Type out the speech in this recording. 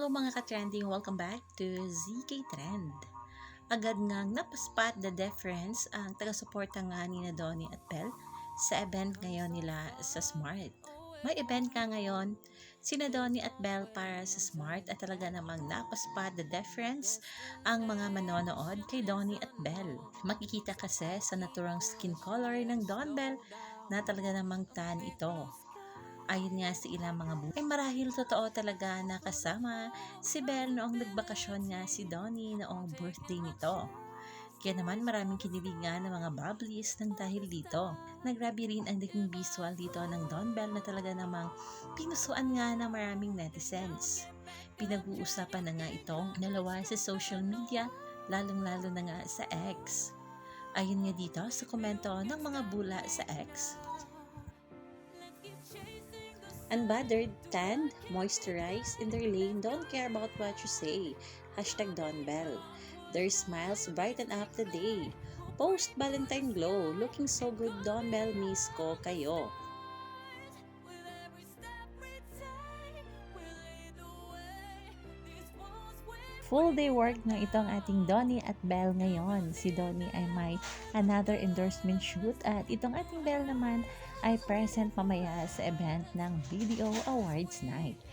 Hello mga ka-trending, welcome back to ZK Trend. Agad ngang napaspat the difference ang taga-suporta nga ni na Donnie at Belle sa event ngayon nila sa Smart. May event ka ngayon sina Donnie at Belle para sa Smart at talaga namang napaspat the difference ang mga manonood kay Donnie at Belle. Makikita kasi sa naturang skin color ng Don Belle na talaga namang tan ito. Ayon nga sa ilang mga buhay, ay marahil totoo talaga na kasama si Belle noong nagbakasyon nga si Donnie noong birthday nito. Kaya naman maraming kinilig nga ng mga bubblies nang dahil dito. Nagrabi rin ang naging visual dito ng Don Belle na talaga namang pinusuan nga ng maraming netizens. Pinag-uusapan na nga itong dalawa sa social media, lalong-lalo na nga sa X. Ayon nga dito sa komento ng mga bula sa X, unbothered, tanned, moisturized, in their lane, don't care about what you say. Hashtag Don Belle. Their smiles brighten up the day. Post Valentine glow. Looking so good, Don Belle, miss ko kayo. Full day work na itong ating Donnie at Belle ngayon. Si Donnie ay may another endorsement shoot at itong ating Belle naman ay present mamaya sa event ng Video Awards Night.